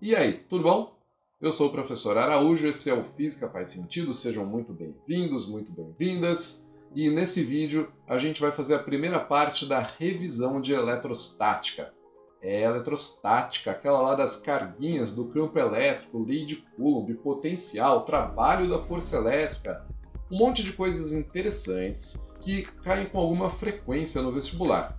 E aí, tudo bom? Eu sou o professor Araújo, esse é o Física Faz Sentido, sejam muito bem-vindos, muito bem-vindas. E nesse vídeo a gente vai fazer a primeira parte da revisão de eletrostática. Eletrostática, aquela lá das carguinhas do campo elétrico, lei de Coulomb, potencial, trabalho da força elétrica, um monte de coisas interessantes que caem com alguma frequência no vestibular.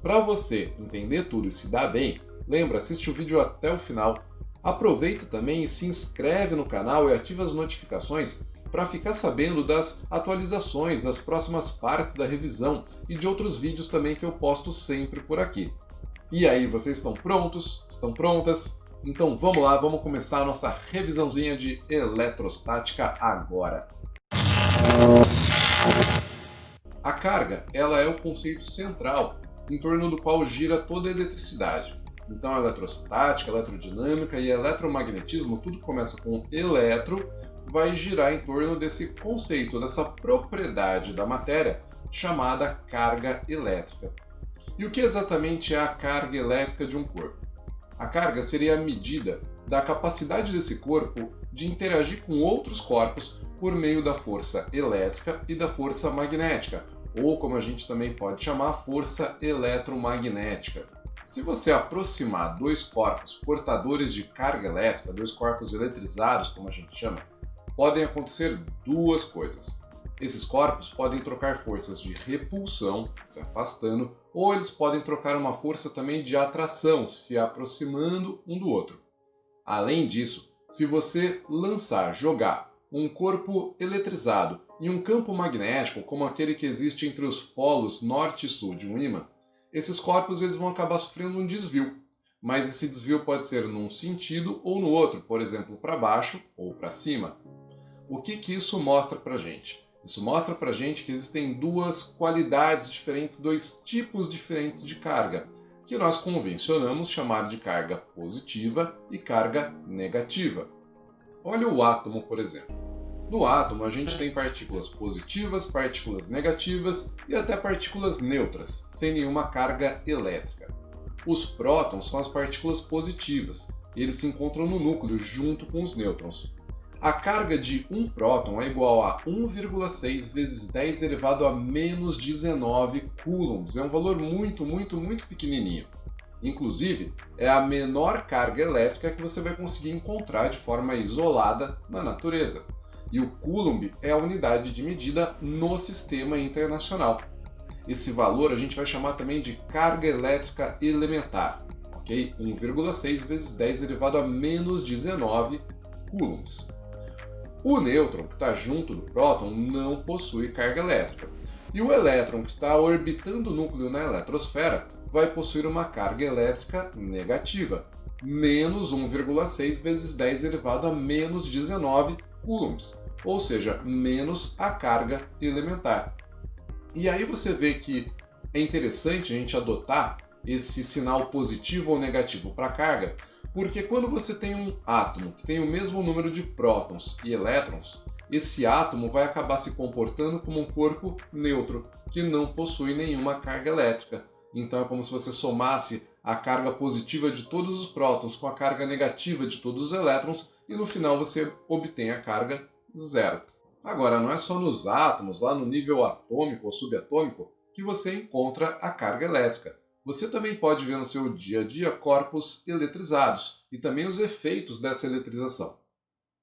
Para você entender tudo e se dar bem, lembra, assiste o vídeo até o final. Aproveita também e se inscreve no canal e ativa as notificações para ficar sabendo das atualizações das próximas partes da revisão e de outros vídeos também que eu posto sempre por aqui. E aí, vocês estão prontos? Estão prontas? Então vamos lá, vamos começar a nossa revisãozinha de eletrostática agora. A carga, ela é o conceito central em torno do qual gira toda a eletricidade. Então a eletrostática, a eletrodinâmica e eletromagnetismo, tudo que começa com eletro, vai girar em torno desse conceito, dessa propriedade da matéria chamada carga elétrica. E o que exatamente é a carga elétrica de um corpo? A carga seria a medida da capacidade desse corpo de interagir com outros corpos por meio da força elétrica e da força magnética, ou como a gente também pode chamar, força eletromagnética. Se você aproximar dois corpos portadores de carga elétrica, dois corpos eletrizados, como a gente chama, podem acontecer duas coisas. Esses corpos podem trocar forças de repulsão, se afastando, ou eles podem trocar uma força também de atração, se aproximando um do outro. Além disso, se você jogar um corpo eletrizado em um campo magnético, como aquele que existe entre os polos norte e sul de um ímã, esses corpos eles vão acabar sofrendo um desvio, mas esse desvio pode ser num sentido ou no outro, por exemplo, para baixo ou para cima. O que isso mostra para a gente? Isso mostra para a gente que existem duas qualidades diferentes, dois tipos diferentes de carga, que nós convencionamos chamar de carga positiva e carga negativa. Olha o átomo, por exemplo. No átomo a gente tem partículas positivas, partículas negativas e até partículas neutras, sem nenhuma carga elétrica. Os prótons são as partículas positivas, e eles se encontram no núcleo junto com os nêutrons. A carga de um próton é igual a 1,6 vezes 10 elevado a menos 19 coulombs. É um valor muito pequenininho. Inclusive, é a menor carga elétrica que você vai conseguir encontrar de forma isolada na natureza. E o Coulomb é a unidade de medida no sistema internacional. Esse valor a gente vai chamar também de carga elétrica elementar, ok? 1,6 vezes 10 elevado a menos 19 coulombs. O nêutron, que está junto do próton, não possui carga elétrica. E o elétron, que está orbitando o núcleo na eletrosfera, vai possuir uma carga elétrica negativa, menos 1,6 vezes 10 elevado a menos 19 coulombs, ou seja, menos a carga elementar. E aí você vê que é interessante a gente adotar esse sinal positivo ou negativo para a carga, porque quando você tem um átomo que tem o mesmo número de prótons e elétrons, esse átomo vai acabar se comportando como um corpo neutro, que não possui nenhuma carga elétrica. Então é como se você somasse a carga positiva de todos os prótons com a carga negativa de todos os elétrons e no final você obtém a carga zero. Agora, não é só nos átomos, lá no nível atômico ou subatômico, que você encontra a carga elétrica. Você também pode ver no seu dia a dia corpos eletrizados e também os efeitos dessa eletrização.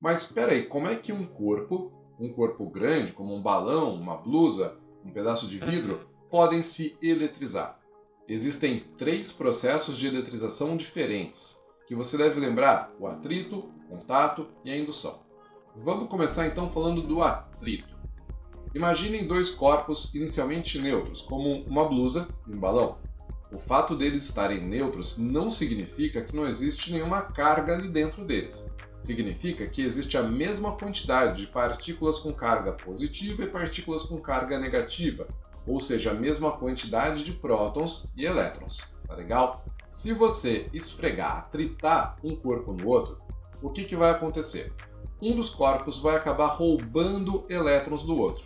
Mas espera aí, como é que um corpo grande, como um balão, uma blusa, um pedaço de vidro, podem se eletrizar? Existem 3 processos de eletrização diferentes, que você deve lembrar: o atrito, o contato e a indução. Vamos começar então falando do atrito. Imaginem 2 corpos inicialmente neutros, como uma blusa e um balão. O fato deles estarem neutros não significa que não existe nenhuma carga ali dentro deles. Significa que existe a mesma quantidade de partículas com carga positiva e partículas com carga negativa, ou seja, a mesma quantidade de prótons e elétrons. Tá legal? Se você atritar um corpo no outro, o que vai acontecer? Um dos corpos vai acabar roubando elétrons do outro.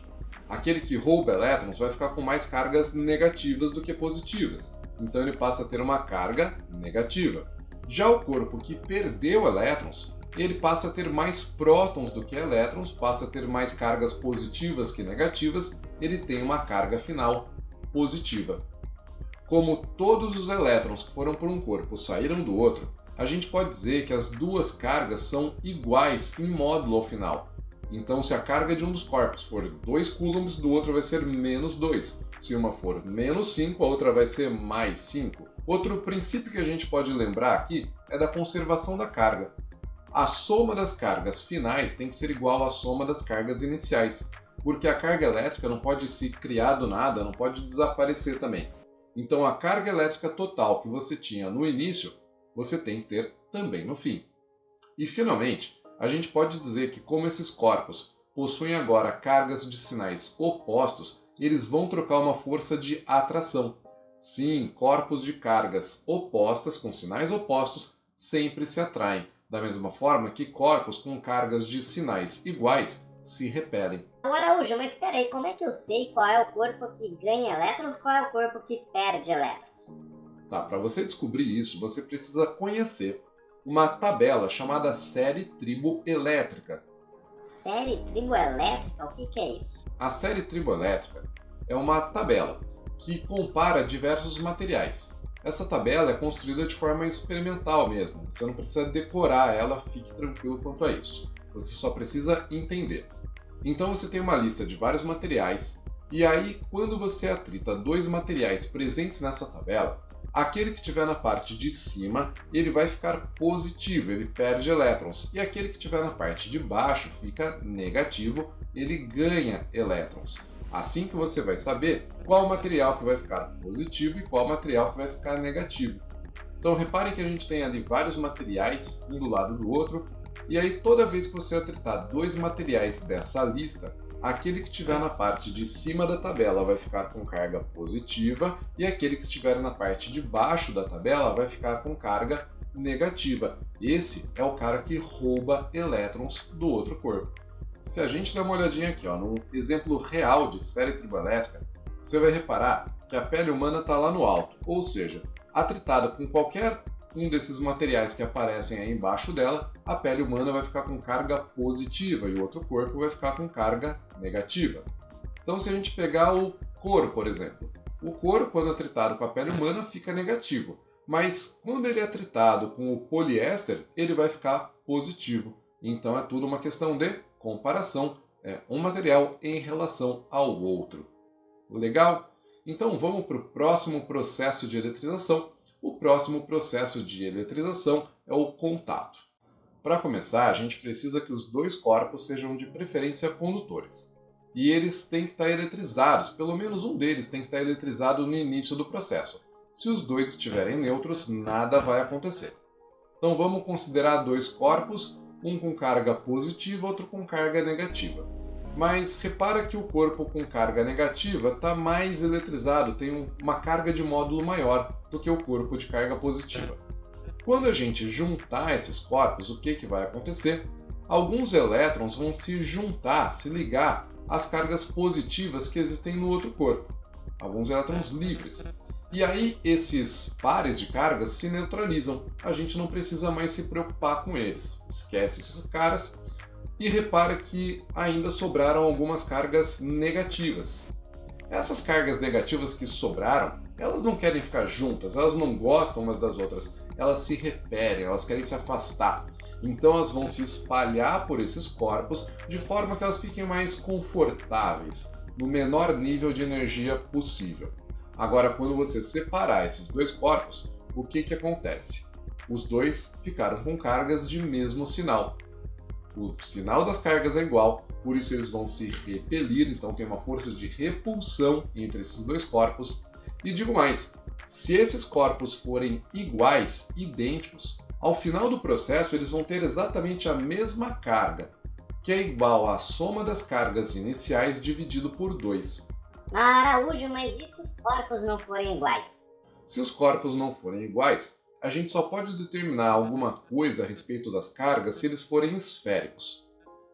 Aquele que rouba elétrons vai ficar com mais cargas negativas do que positivas. Então ele passa a ter uma carga negativa. Já o corpo que perdeu elétrons, ele passa a ter mais prótons do que elétrons, passa a ter mais cargas positivas que negativas, ele tem uma carga final positiva. Como todos os elétrons que foram por um corpo saíram do outro, a gente pode dizer que as duas cargas são iguais em módulo ao final. Então, se a carga de um dos corpos for 2 coulombs, do outro vai ser menos 2. Se uma for menos 5, a outra vai ser mais 5. Outro princípio que a gente pode lembrar aqui é da conservação da carga. A soma das cargas finais tem que ser igual à soma das cargas iniciais, porque a carga elétrica não pode se criar do nada, não pode desaparecer também. Então, a carga elétrica total que você tinha no início, você tem que ter também no fim. E, finalmente, a gente pode dizer que como esses corpos possuem agora cargas de sinais opostos, eles vão trocar uma força de atração. Sim, corpos de cargas opostas com sinais opostos sempre se atraem, da mesma forma que corpos com cargas de sinais iguais se repelem. Araújo, mas espera aí, como é que eu sei qual é o corpo que ganha elétrons e qual é o corpo que perde elétrons? Tá, para você descobrir isso, você precisa conhecer uma tabela chamada série triboelétrica. Série triboelétrica? O que é isso? A série triboelétrica é uma tabela que compara diversos materiais. Essa tabela é construída de forma experimental mesmo, você não precisa decorar ela, fique tranquilo quanto a isso. Você só precisa entender. Então você tem uma lista de vários materiais, e aí quando você atrita dois materiais presentes nessa tabela, aquele que estiver na parte de cima, ele vai ficar positivo, ele perde elétrons. E aquele que estiver na parte de baixo fica negativo, ele ganha elétrons. Assim que você vai saber qual material que vai ficar positivo e qual material que vai ficar negativo. Então reparem que a gente tem ali vários materiais, um do lado do outro, e aí toda vez que você atritar dois materiais dessa lista, aquele que estiver na parte de cima da tabela vai ficar com carga positiva e aquele que estiver na parte de baixo da tabela vai ficar com carga negativa. Esse é o cara que rouba elétrons do outro corpo. Se a gente der uma olhadinha aqui, num exemplo real de série triboelétrica, você vai reparar que a pele humana está lá no alto, ou seja, atritada com qualquer um desses materiais que aparecem aí embaixo dela, a pele humana vai ficar com carga positiva e o outro corpo vai ficar com carga negativa. Então, se a gente pegar o couro, por exemplo, o couro, quando atritado com a pele humana, fica negativo, mas quando ele é atritado com o poliéster, ele vai ficar positivo. Então, é tudo uma questão de comparação, é um material em relação ao outro. Legal? Então, vamos para o próximo processo de eletrização. O próximo processo de eletrização é o contato. Para começar, a gente precisa que os dois corpos sejam de preferência condutores. E eles têm que estar eletrizados, pelo menos um deles tem que estar eletrizado no início do processo. Se os dois estiverem neutros, nada vai acontecer. Então vamos considerar dois corpos, um com carga positiva, outro com carga negativa. Mas repara que o corpo com carga negativa está mais eletrizado, tem uma carga de módulo maior do que o corpo de carga positiva. Quando a gente juntar esses corpos, o que vai acontecer? Alguns elétrons vão se juntar, se ligar às cargas positivas que existem no outro corpo. Alguns elétrons livres. E aí esses pares de cargas se neutralizam. A gente não precisa mais se preocupar com eles. Esquece esses caras. E repara que ainda sobraram algumas cargas negativas. Essas cargas negativas que sobraram, elas não querem ficar juntas, elas não gostam umas das outras, elas se repelem, elas querem se afastar. Então elas vão se espalhar por esses corpos de forma que elas fiquem mais confortáveis, no menor nível de energia possível. Agora, quando você separar esses dois corpos, o que acontece? Os dois ficaram com cargas de mesmo sinal. O sinal das cargas é igual, por isso eles vão se repelir, então tem uma força de repulsão entre esses dois corpos. E digo mais, se esses corpos forem iguais, idênticos, ao final do processo eles vão ter exatamente a mesma carga, que é igual à soma das cargas iniciais dividido por 2. Araújo, mas e se os corpos não forem iguais? Se os corpos não forem iguais, a gente só pode determinar alguma coisa a respeito das cargas se eles forem esféricos.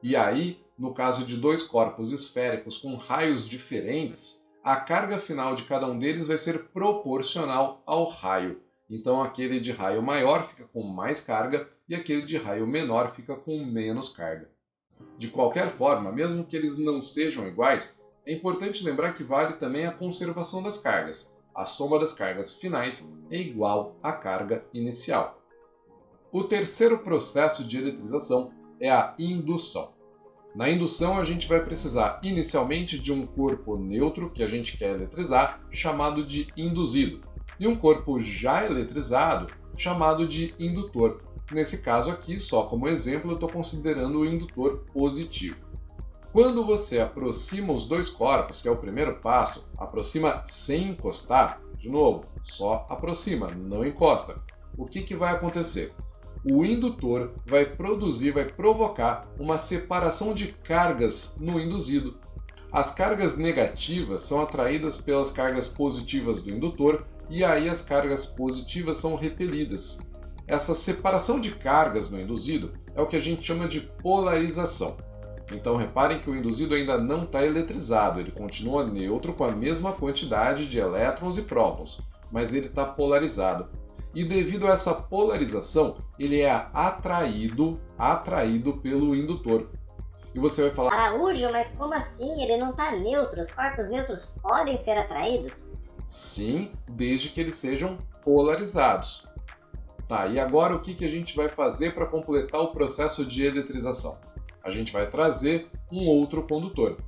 E aí, no caso de dois corpos esféricos com raios diferentes, a carga final de cada um deles vai ser proporcional ao raio. Então aquele de raio maior fica com mais carga e aquele de raio menor fica com menos carga. De qualquer forma, mesmo que eles não sejam iguais, é importante lembrar que vale também a conservação das cargas. A soma das cargas finais é igual à carga inicial. O terceiro processo de eletrização é a indução. Na indução, a gente vai precisar inicialmente de um corpo neutro que a gente quer eletrizar, chamado de induzido, e um corpo já eletrizado, chamado de indutor. Nesse caso aqui, só como exemplo, eu estou considerando o indutor positivo. Quando você aproxima os dois corpos, que é o primeiro passo, aproxima sem encostar, de novo, só aproxima, não encosta. O que vai acontecer? O indutor vai provocar uma separação de cargas no induzido. As cargas negativas são atraídas pelas cargas positivas do indutor e aí as cargas positivas são repelidas. Essa separação de cargas no induzido é o que a gente chama de polarização. Então reparem que o induzido ainda não está eletrizado, ele continua neutro com a mesma quantidade de elétrons e prótons, mas ele está polarizado. E devido a essa polarização, ele é atraído pelo indutor. E você vai falar: Araújo, mas como assim? Ele não está neutro, os corpos neutros podem ser atraídos? Sim, desde que eles sejam polarizados. Tá, e agora o que a gente vai fazer para completar o processo de eletrização? A gente vai trazer um outro condutor.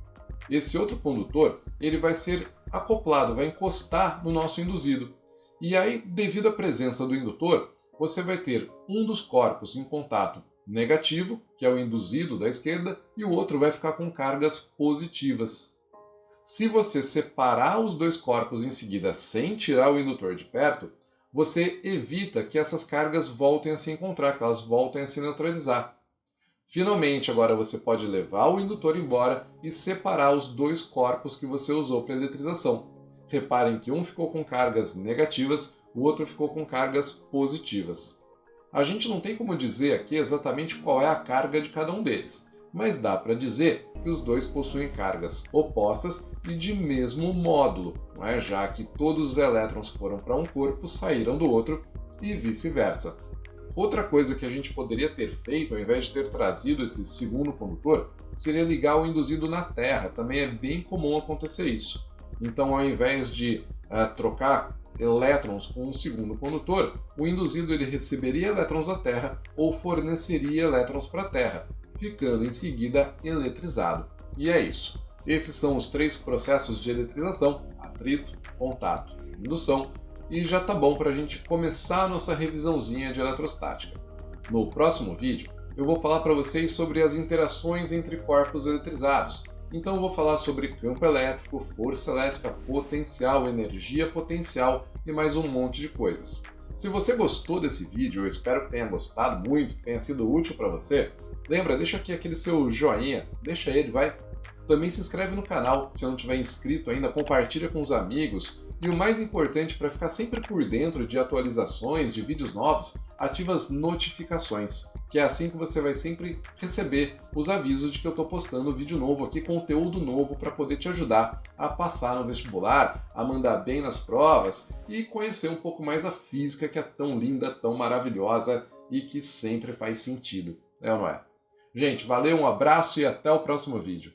Esse outro condutor, ele vai ser acoplado, vai encostar no nosso induzido. E aí, devido à presença do indutor, você vai ter um dos corpos em contato negativo, que é o induzido da esquerda, e o outro vai ficar com cargas positivas. Se você separar os dois corpos em seguida sem tirar o indutor de perto, você evita que essas cargas voltem a se encontrar, que elas voltem a se neutralizar. Finalmente, agora você pode levar o indutor embora e separar os dois corpos que você usou para a eletrização. Reparem que um ficou com cargas negativas, o outro ficou com cargas positivas. A gente não tem como dizer aqui exatamente qual é a carga de cada um deles, mas dá para dizer que os dois possuem cargas opostas e de mesmo módulo, não é? Já que todos os elétrons que foram para um corpo saíram do outro e vice-versa. Outra coisa que a gente poderia ter feito, ao invés de ter trazido esse segundo condutor, seria ligar o induzido na Terra. Também é bem comum acontecer isso. Então, ao invés de trocar elétrons com um segundo condutor, o induzido ele receberia elétrons da Terra ou forneceria elétrons para a Terra, ficando em seguida eletrizado. E é isso. Esses são os três processos de eletrização: atrito, contato e indução. E já tá bom para a gente começar a nossa revisãozinha de eletrostática. No próximo vídeo, eu vou falar para vocês sobre as interações entre corpos eletrizados. Então eu vou falar sobre campo elétrico, força elétrica, potencial, energia potencial e mais um monte de coisas. Se você gostou desse vídeo, eu espero que tenha gostado muito, que tenha sido útil para você. Lembra, deixa aqui aquele seu joinha, deixa ele, vai. Também se inscreve no canal, se não tiver inscrito ainda, compartilha com os amigos. E o mais importante, para ficar sempre por dentro de atualizações, de vídeos novos, ativa as notificações, que é assim que você vai sempre receber os avisos de que eu estou postando vídeo novo aqui, conteúdo novo para poder te ajudar a passar no vestibular, a mandar bem nas provas e conhecer um pouco mais a física, que é tão linda, tão maravilhosa e que sempre faz sentido, é ou não é? Gente, valeu, um abraço e até o próximo vídeo.